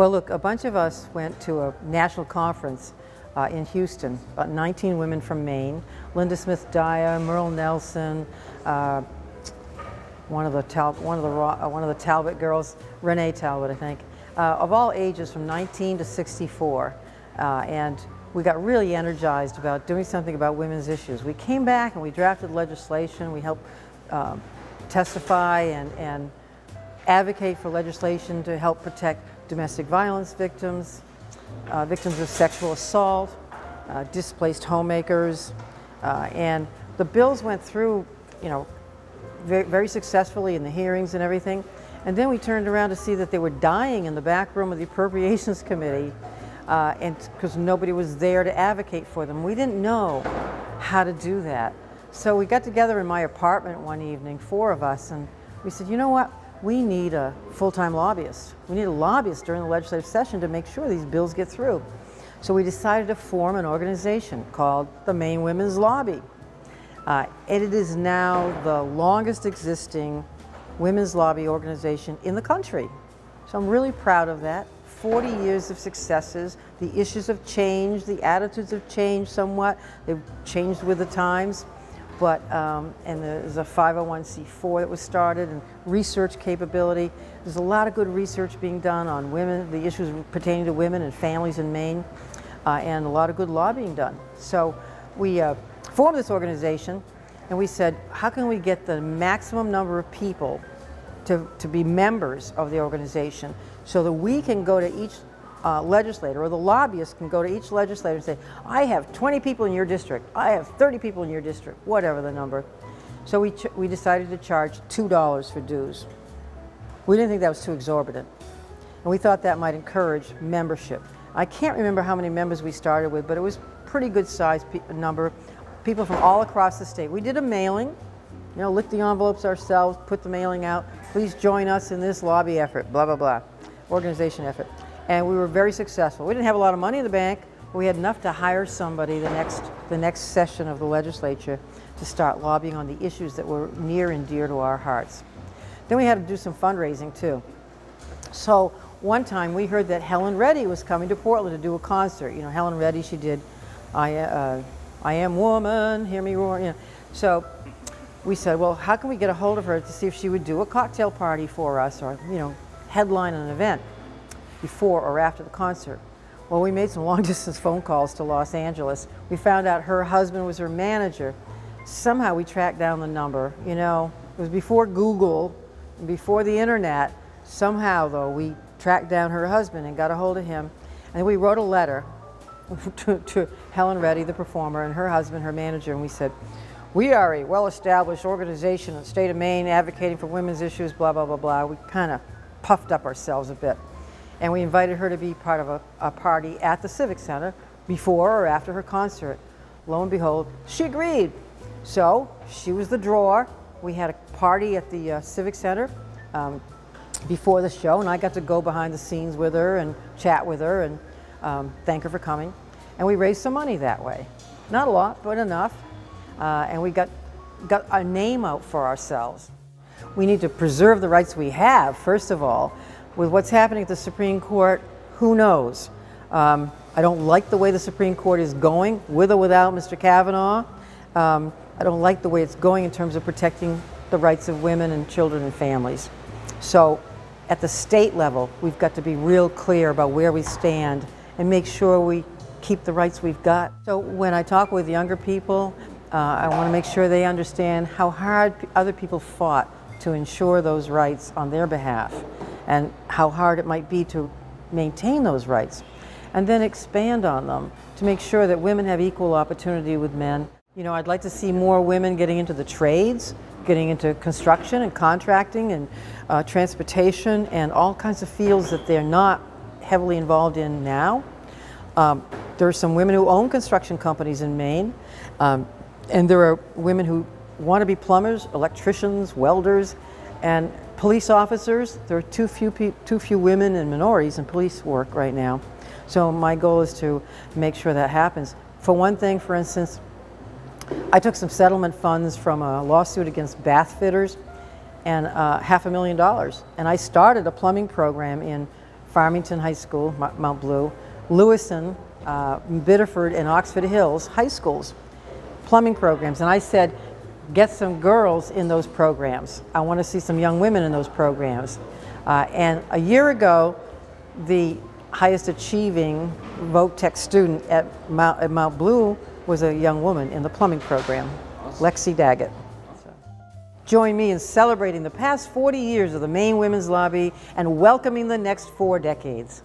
Well, look, a bunch of us went to a national conference in Houston, about 19 women from Maine, Linda Smith Dyer, Merle Nelson, one of the Talbot girls, Renee Talbot, I think, of all ages from 19 to 64. And we got really energized about doing something about women's issues. We came back and we drafted legislation. We helped testify and advocate for legislation to help protect domestic violence victims, victims of sexual assault, displaced homemakers, and the bills went through, very, very successfully in the hearings and everything. And then we turned around to see that they were dying in the back room of the Appropriations Committee, and because nobody was there to advocate for them. We didn't know how to do that. So we got together in my apartment one evening, 4 of us, and we said, you know what? We need a full-time lobbyist. We need a lobbyist during the legislative session to make sure these bills get through. So we decided to form an organization called the Maine Women's Lobby. It is now the longest existing women's lobby organization in the country. So I'm really proud of that. 40 years of successes. The issues have changed, the attitudes have changed somewhat. They've changed with the times. But, and there's a 501c4 that was started, and research capability. There's a lot of good research being done on women, the issues pertaining to women and families in Maine, and a lot of good lobbying done. So we formed this organization, and we said, how can we get the maximum number of people to be members of the organization so that we can go to each legislator, or the lobbyist can go to each legislator and say, I have 20 people in your district, I have 30 people in your district, whatever the number. So we decided to charge $2 for dues. We didn't think that was too exorbitant. And we thought that might encourage membership. I can't remember how many members we started with, but it was a pretty good size number. People from all across the state. We did a mailing, licked the envelopes ourselves, put the mailing out. Please join us in this lobby effort, blah, blah, blah, organization effort. And we were very successful. We didn't have a lot of money in the bank, but we had enough to hire somebody the next session of the legislature to start lobbying on the issues that were near and dear to our hearts. Then we had to do some fundraising too. So one time we heard that Helen Reddy was coming to Portland to do a concert. Helen Reddy, she did I Am Woman, Hear Me Roar. So we said, well, how can we get a hold of her to see if she would do a cocktail party for us, or headline an event before or after the concert. Well, we made some long distance phone calls to Los Angeles. We found out her husband was her manager. Somehow we tracked down the number. It was before Google, before the internet. Somehow though, we tracked down her husband and got a hold of him. And we wrote a letter to Helen Reddy, the performer, and her husband, her manager, and we said, we are a well-established organization in the state of Maine advocating for women's issues, blah, blah, blah, blah. We kind of puffed up ourselves a bit. And we invited her to be part of a party at the Civic Center before or after her concert. Lo and behold, she agreed. So she was the drawer. We had a party at the Civic Center before the show, and I got to go behind the scenes with her and chat with her and thank her for coming. And we raised some money that way. Not a lot, but enough. And we got a name out for ourselves. We need to preserve the rights we have, first of all. With what's happening at the Supreme Court, who knows? I don't like the way the Supreme Court is going, with or without Mr. Kavanaugh. I don't like the way it's going in terms of protecting the rights of women and children and families. So at the state level, we've got to be real clear about where we stand and make sure we keep the rights we've got. So when I talk with younger people, I want to make sure they understand how hard other people fought to ensure those rights on their behalf, and how hard it might be to maintain those rights, and then expand on them to make sure that women have equal opportunity with men. I'd like to see more women getting into the trades, getting into construction and contracting and transportation and all kinds of fields that they're not heavily involved in now. There are some women who own construction companies in Maine, and there are women who want to be plumbers, electricians, welders, and police officers. There are too few women and minorities in police work right now. So my goal is to make sure that happens. For one thing, for instance, I took some settlement funds from a lawsuit against bath fitters, and $500,000. And I started a plumbing program in Farmington High School, Mount Blue, Lewiston, Biddeford, and Oxford Hills high schools, plumbing programs. And I said, get some girls in those programs. I want to see some young women in those programs. And a year ago, the highest achieving Voc Tech student at Mount Blue was a young woman in the plumbing program, Lexi Daggett. Join me in celebrating the past 40 years of the Maine Women's Lobby and welcoming the next 4 decades.